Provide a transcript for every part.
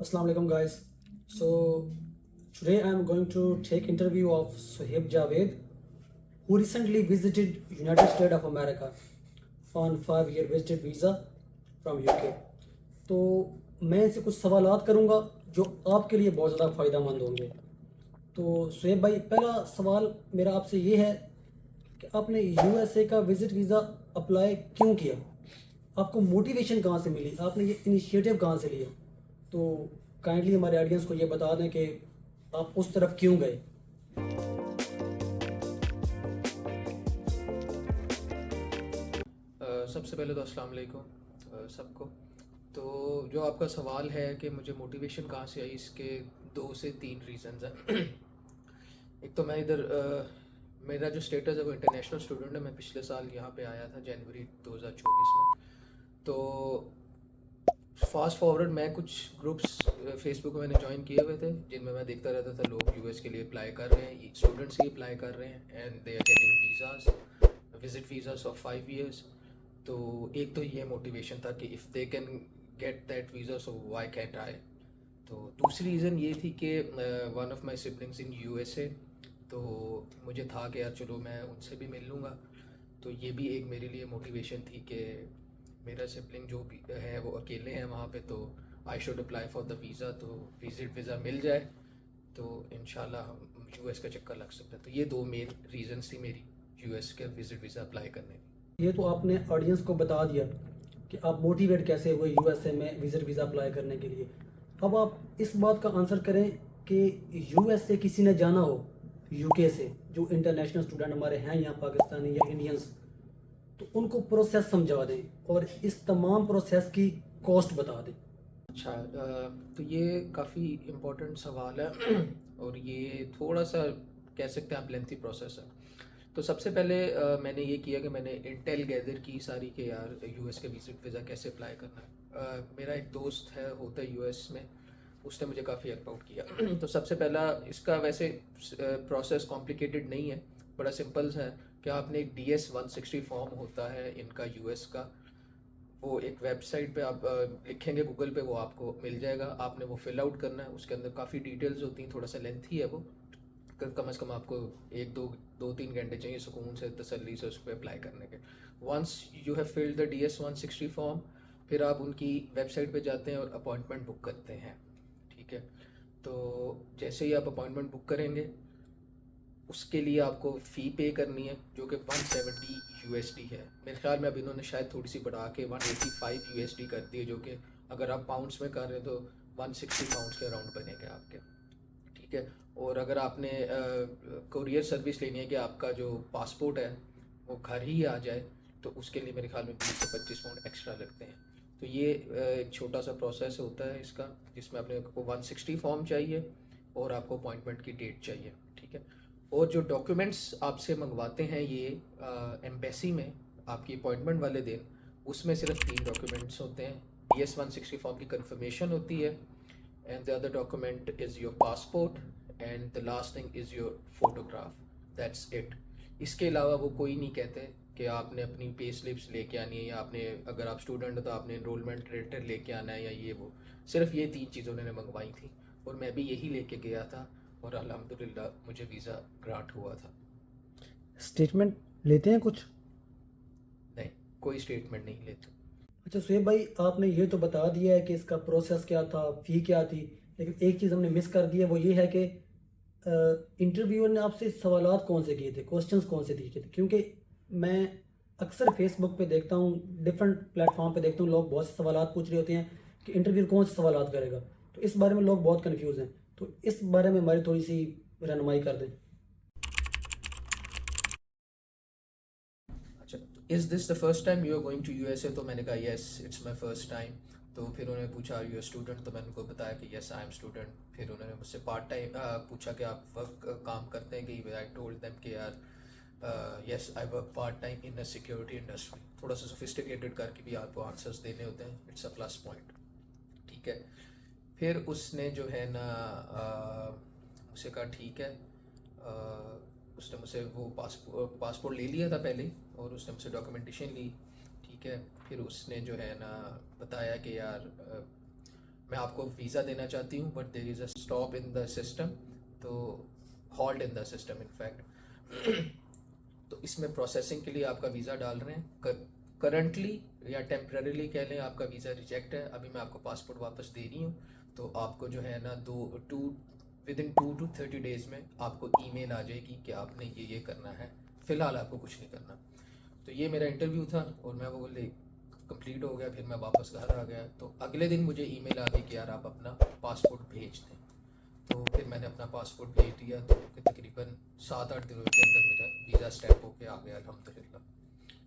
Assalamu alaikum guys. So today I am going to take interview of Suhaib Javed, who recently visited United States of America on 5-year visited visa from UK. तो मैं इनसे कुछ सवालात करूंगा जो आपके लिए बहुत ज़्यादा फ़ायदेमंद होंगे। तो सुहेब भाई, पहला सवाल मेरा आपसे ये है कि आपने यूएसए का विजिट वीज़ा अप्लाई क्यों किया? आपको मोटिवेशन कहाँ से मिली? आपने ये इनिशिएटिव कहाँ से लिया? तो काइंडली हमारे ऑडियंस को ये बता दें कि आप उस तरफ क्यों गए। सबसे पहले तो अस्सलाम वालेकुम सबको। तो जो आपका सवाल है कि मुझे मोटिवेशन कहाँ से आई, इसके 2 से 3 रीज़न्स हैं। एक तो मैं इधर मेरा जो स्टेटस है वो इंटरनेशनल स्टूडेंट है। मैं पिछले साल यहाँ पे आया था जनवरी 2024 में। तो फास्ट फॉरवर्ड मैं कुछ ग्रुप्स फेसबुक में मैंने ज्वाइन किए हुए थे जिनमें मैं देखता रहता था लोग यूएस के लिए अप्लाई कर रहे हैं, स्टूडेंट्स ही अप्लाई कर रहे हैं and they are getting visas, visit visas of 5 years। तो एक तो ये मोटिवेशन था कि if they can get that visa so why can't I. तो दूसरी रीज़न ये थी कि one of my siblings in USA, तो मुझे था कि यार चलो मैं उनसे भी मिल लूँगा। तो ये भी एक मेरे लिए मोटिवेशन थी कि मेरा सिबलिंग जो भी है वो अकेले हैं वहाँ पे, तो I should apply for the visa, तो विजिट वीज़ा मिल जाए तो इंशाल्लाह हम यूएस का चक्कर लग सकता है। तो ये 2 मेन रीज़न्स थी मेरी यूएस के विजिट वीज़ा अप्लाई करने की। ये तो आपने ऑडियंस को बता दिया कि आप मोटिवेट कैसे हुए यूएसए में विजिट वीज़ा अप्लाई करने के लिए। अब आप इस बात का आंसर करें कि यूएसए किसी ने जाना हो यूके से, जो इंटरनेशनल स्टूडेंट हमारे हैं यहाँ पाकिस्तानी या इंडियंस, तो उनको प्रोसेस समझा दें और इस तमाम प्रोसेस की कॉस्ट बता दें। अच्छा, तो ये काफ़ी इम्पोर्टेंट सवाल है और ये थोड़ा सा कह सकते हैं आप लेंथी प्रोसेस है। तो सबसे पहले मैंने ये किया कि मैंने इंटेल गैदर की सारी के यार यूएस के विजिट वीज़ा कैसे अप्लाई करना है। मेरा एक दोस्त है होता है यूएस में, उसने मुझे काफ़ी हेल्प आउट किया। तो सबसे पहला इसका वैसे प्रोसेस कॉम्प्लिकेटेड नहीं है, बड़ा सिंपल सा है कि आपने एक DS-160 फॉर्म होता है इनका यूएस का, वो एक वेबसाइट पे आप लिखेंगे गूगल पे, वो आपको मिल जाएगा। आपने वो फिल आउट करना है, उसके अंदर काफ़ी डिटेल्स होती हैं, थोड़ा सा लेंथी है वो। कम से कम आपको 1 2 2 3 घंटे चाहिए सुकून से तसल्ली से उस पर अप्लाई करने के। Once you have filled the DS-160 form, फिर आप उनकी वेबसाइट पे जाते हैं और अपॉइंटमेंट बुक करते हैं। ठीक है, तो जैसे ही आप अपॉइंटमेंट बुक करेंगे उसके लिए आपको फ़ी पे करनी है जो कि 170 यूएसडी है। मेरे ख्याल में अब इन्होंने शायद थोड़ी सी बढ़ा के 185 यूएसडी कर दी है, जो कि अगर आप पाउंड्स में कर रहे हैं तो 160 पाउंड्स के अराउंड बनेंगे आपके। ठीक है, और अगर आपने कुरियर सर्विस लेनी है कि आपका जो पासपोर्ट है वो घर ही आ जाए, तो उसके लिए मेरे ख्याल में 20 से 25 पाउंड एक्स्ट्रा लगते हैं। तो ये एक छोटा सा प्रोसेस होता है इसका, जिसमें अपने को 160 फॉर्म चाहिए और आपको अपॉइंटमेंट की डेट चाहिए। ठीक है, और जो डॉक्यूमेंट्स आपसे मंगवाते हैं ये एम्बेसी में आपकी अपॉइंटमेंट वाले दिन, उसमें सिर्फ 3 डॉक्यूमेंट्स होते हैं। DS-160 फॉर्म की कंफर्मेशन होती है, and the other document is your passport, and the last thing is your photograph, that's it। इसके अलावा वो कोई नहीं कहते कि आपने अपनी पे स्लिप्स लेके आनी है, या आपने अगर आप स्टूडेंट हो तो आपने इनरोलमेंट लेटर लेके आना है, या ये वो। सिर्फ ये 3 चीज़ उन्होंने मंगवाई थी और मैं भी यही लेके गया था और अल्हम्दुलिल्लाह मुझे वीज़ा ग्रांट हुआ था। स्टेटमेंट लेते हैं कुछ? नहीं, कोई स्टेटमेंट नहीं लेते। अच्छा सुहेब भाई, आपने ये तो बता दिया है कि इसका प्रोसेस क्या था, फ़ी क्या थी, लेकिन एक चीज़ हमने मिस कर दी है, वो ये है कि इंटरव्यूअर ने आपसे सवालात कौन से किए थे, क्वेश्चंस कौन से दिए थे? क्योंकि मैं अक्सर फेसबुक पे देखता हूँ, डिफरेंट प्लेटफॉर्म पे देखता हूँ, लोग बहुत से सवालात पूछ रहे होते हैं कि इंटरव्यू कौन से सवालात करेगा। तो इस बारे में लोग बहुत कन्फ्यूज़ हैं, तो इस बारे में हमारी थोड़ी सी रहनुमाई कर दें। अच्छा, is this the first time you are going to USA? तो मैंने कहा yes it's my first time. तो फिर उन्होंने पूछा आर यू स्टूडेंट? तो मैंने उनको बताया कि येस आई एम स्टूडेंट। फिर उन्होंने मुझसे पार्ट टाइम पूछा कि आप वर्क काम करते हैं कि? आई टोल्ड देम कि यार yes I work part time in the security industry. थोड़ा सा सोफिस्टिकेटेड करके भी आपको आंसर्स देने होते हैं, इट्स अ प्लस पॉइंट। ठीक है, फिर उसने जो है ना मुझसे कहा ठीक है। उसने मुझसे वो पासपोर्ट ले लिया था पहले ही, और उसने मुझसे डॉक्यूमेंटेशन ली। ठीक है, फिर उसने जो है ना बताया कि यार मैं आपको वीज़ा देना चाहती हूँ but there is a stop in the system, तो halt in the system in fact. तो इसमें प्रोसेसिंग के लिए आपका वीज़ा डाल रहे हैं, करंटली या टेम्पररीली कह लें आपका वीज़ा रिजेक्ट है, अभी मैं आपको पासपोर्ट वापस दे रही हूँ। तो आपको जो है ना विद इन 2 to 30 days में आपको ईमेल आ जाएगी कि आपने ये करना है, फ़िलहाल आपको कुछ नहीं करना। तो ये मेरा इंटरव्यू था और मैं वो बोले कंप्लीट हो गया, फिर मैं वापस घर आ गया। तो अगले दिन मुझे ईमेल आ गई कि यार आप अपना पासपोर्ट भेज दें। तो फिर मैंने अपना पासपोर्ट भेज दिया, तो तकरीबन 7-8 दिनों के अंदर मेरा वीज़ा स्टैम्प होके आ गया अल्हम्दुलिल्लाह।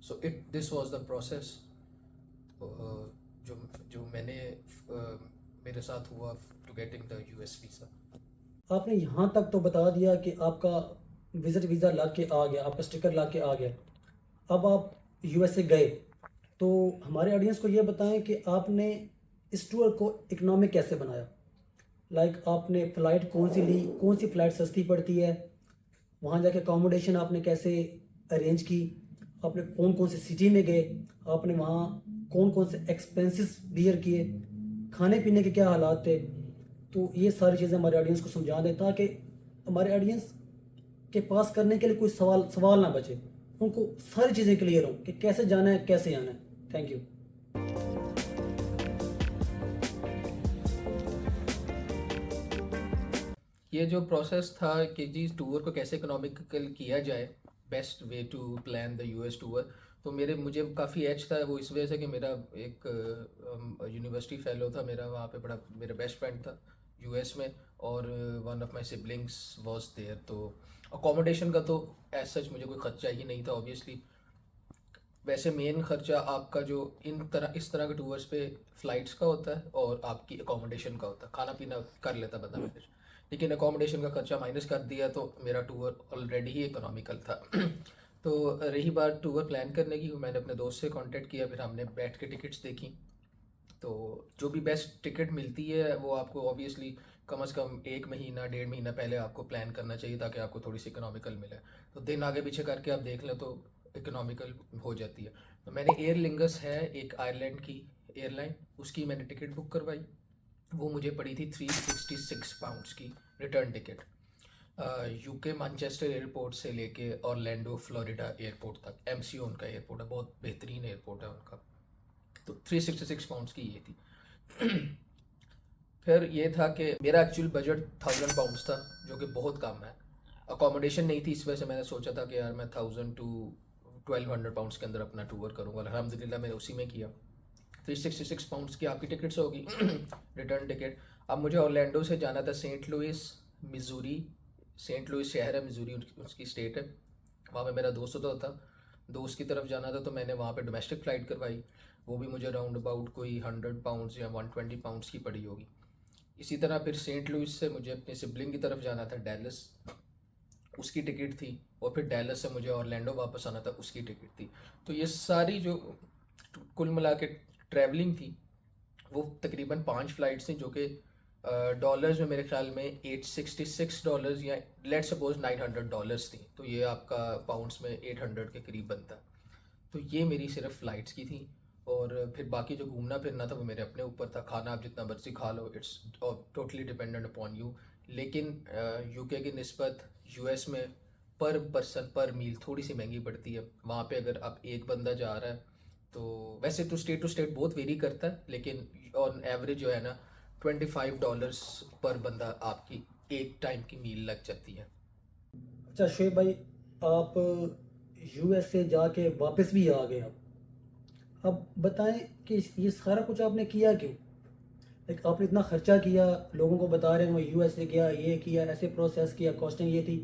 So this was the process जो जो मैंने मेरे साथ हुआ to getting the US visa. आपने यहाँ तक तो बता दिया कि आपका विजिट वीज़ा ला के आ गया, आपका स्टिकर ला के आ गया। अब आप यूएसए गए, तो हमारे ऑडियंस को ये बताएं कि आपने इस टूर को इकोनॉमिक कैसे बनाया। लाइक आपने फ़्लाइट कौन सी ली, कौन सी फ़्लाइट सस्ती पड़ती है, वहाँ जाके अकोमोडेशन आपने कैसे अरेंज की, आपने कौन कौन से सिटी में गए, आपने वहाँ कौन कौन से एक्सपेंसेस बियर किए, खाने पीने के क्या हालात थे। तो ये सारी चीज़ें हमारे ऑडियंस को समझा दें ताकि हमारे ऑडियंस के पास करने के लिए कोई सवाल सवाल ना बचे, उनको सारी चीज़ें क्लियर हों कि कैसे जाना है, कैसे आना है। Thank you. ये जो प्रोसेस था कि जी टूर को कैसे इकोनॉमिकल किया जाए, best way to plan the US tour, तो मुझे काफ़ी एज था वो इस वजह से कि मेरा एक यूनिवर्सिटी फेलो था मेरा वहाँ पे, बड़ा मेरा बेस्ट फ्रेंड था यूएस में, और one of my siblings was there. तो अकोमोडेशन का तो एज सच मुझे कोई खर्चा ही नहीं था ऑब्वियसली। वैसे मेन खर्चा आपका जो इस तरह के टूर्स पे फ़्लाइट्स का होता है और आपकी अकोमोडेशन का होता है, खाना पीना कर लेता बंदा मैनेज, लेकिन अकोमोडेशन का खर्चा माइनस कर दिया तो मेरा टूर ऑलरेडी ही इकोनॉमिकल था। तो रही बात टूर प्लान करने की, मैंने अपने दोस्त से कांटेक्ट किया, फिर हमने बैठ के टिकट्स देखी। तो जो भी बेस्ट टिकट मिलती है वो आपको ऑब्वियसली कम से कम 1 महीना 1.5 महीना पहले आपको प्लान करना चाहिए ताकि आपको थोड़ी सी इकोनॉमिकल मिले। तो दिन आगे पीछे करके आप देख लें तो इकोनॉमिकल हो जाती है। तो मैंने एयर लिंगस है एक आयरलैंड की एयरलाइन, उसकी मैंने टिकट बुक करवाई। वो मुझे पड़ी थी £366 की return ticket, UK Manchester airport से लेके ऑरलैंडो फ्लोरिडा एयरपोर्ट तक। एमसीओ उनका एयरपोर्ट है, बहुत बेहतरीन एयरपोर्ट है उनका। तो £366 की ये थी। फिर ये था कि मेरा एक्चुअल बजट £1000 था, जो कि बहुत कम है। अकोमोडेशन नहीं थी, इस वजह से मैंने सोचा था कि यार मैं 1000 to 1200 पाउंड्स के अंदर अपना टूर करूँगा। अल्हम्दुलिल्लाह मैंने उसी में किया। £366 की आपकी टिकट्स होगी रिटर्न टिकट। अब मुझे ऑरलैंडो से जाना था Saint Louis Missouri. Saint Louis शहर है, मिजूरी उसकी स्टेट है। वहाँ पे मेरा दोस्त होता था, दोस्त की तरफ जाना था, तो मैंने वहाँ पे डोमेस्टिक फ़्लाइट करवाई। वो भी मुझे राउंड अबाउट कोई £100 या £120 की पड़ी होगी। इसी तरह फिर सेंट लुइस से मुझे अपने सिबलिंग की तरफ जाना था डैलस, उसकी टिकट थी। और फिर डैलस से मुझे ऑरलैंडो वापस आना था, उसकी टिकट थी। तो ये सारी जो कुल मिला के ट्रैवलिंग थी वो तकरीबन 5 फ़्लाइट्स थी, जो कि डॉलर्स में मेरे ख्याल में $866 या लेट सपोज $900 थी। तो ये आपका पाउंड्स में 800 के करीब बनता। तो ये मेरी सिर्फ फ़्लाइट्स की थी। और फिर बाकी जो घूमना फिरना था वो मेरे अपने ऊपर था, खाना आप जितना मर्जी खा लो, it's totally dependent upon you. लेकिन यूके की निस्बत यूएस में पर पर्सन पर मील थोड़ी सी महंगी पड़ती है। वहाँ पे अगर आप एक बंदा जा रहा है तो वैसे तो स्टेट टू स्टेट बहुत वेरी करता है, लेकिन ऑन एवरेज जो है ना $25 पर बंदा आपकी एक टाइम की मील लग जाती है। अच्छा शोएब भाई, आप यूएसए जाके वापस भी आ गए। अब बताएं कि ये सारा कुछ आपने किया क्यों। लाइक आपने इतना खर्चा किया, लोगों को बता रहे हैं मैं यूएसए गया, ये किया, ऐसे प्रोसेस किया, कॉस्टिंग ये थी,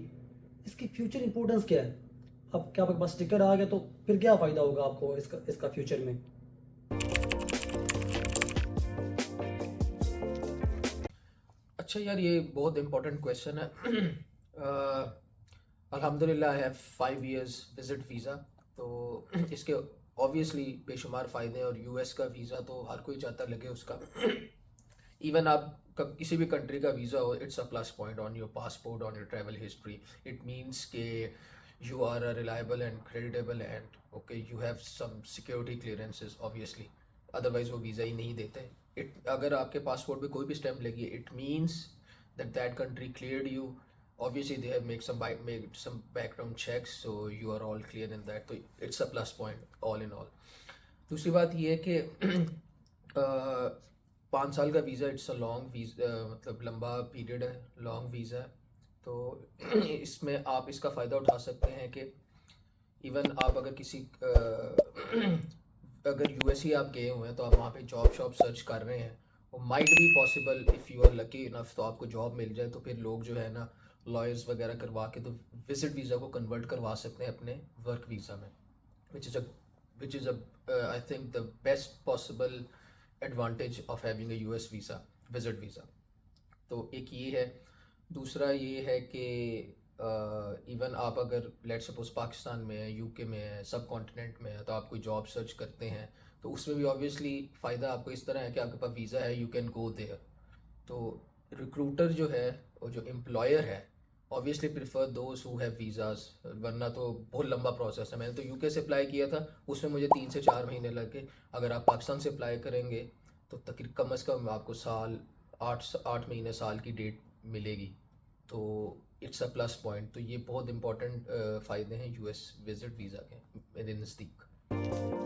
इसकी फ्यूचर इंपॉर्टेंस क्या है। अब क्या आपके पास टिकट आ गया तो फिर क्या फ़ायदा होगा आपको इसका फ्यूचर में। अच्छा यार, ये बहुत इंपॉर्टेंट क्वेश्चन है। अल्हम्दुलिल्लाह I have 5 years visit visa. तो इसके ऑब्वियसली बेशुमार फ़ायदे हैं, और यूएस का वीज़ा तो हर कोई चाहता लगे उसका। इवन आप किसी भी कंट्री का वीज़ा हो, it's a plus point on your passport, on your travel history. It means के you are a reliable and creditable and okay, you have some security clearances obviously. Otherwise वो visa ही नहीं देते। It अगर आपके passport पे कोई भी स्टैम्प लगी है, it means that country cleared you. Obviously they have made some background checks, so you are all clear in that, तो it's a plus point all in all. दूसरी बात ये है कि 5 साल का visa, it's a long visa, मतलब लंबा पीरियड है, लॉन्ग वीज़ा है। तो इसमें आप इसका फ़ायदा उठा सकते हैं कि इवन आप अगर किसी अगर यूएस ही आप गए हुए हैं तो आप वहाँ पे जॉब शॉप सर्च कर रहे हैं, वो might be possible if you are lucky enough तो आपको जॉब मिल जाए, तो फिर लोग जो है ना लॉयर्स वगैरह करवा के तो विजिट वीज़ा को कन्वर्ट करवा सकते हैं अपने वर्क वीज़ा में, which is a which is a I think the best possible advantage of having a US visa, visit visa। तो एक ये है। दूसरा ये है कि इवन आप अगर लेट सपोज पाकिस्तान में है, यूके में है, सब कॉन्टिनेंट में है, तो आप कोई जॉब सर्च करते हैं तो उसमें भी ऑब्वियसली फ़ायदा आपको इस तरह है कि आपके पास वीज़ा है, यू कैन गो देयर। तो रिक्रूटर जो है और जो एम्प्लॉयर है obviously prefer those who have visas, वरना तो बहुत लंबा प्रोसेस है। मैंने तो यूके से अप्लाई किया था, उसमें मुझे 3 से 4 महीने लगे। अगर आप पाकिस्तान से अप्लाई करेंगे तो तकरीबन कम से कम आपको साल 8 महीने साल की डेट मिलेगी। तो इट्स अ प्लस पॉइंट। तो ये बहुत इंपॉर्टेंट फ़ायदे हैं यूएस विजिट वीज़ा के मेरे नज़दीक।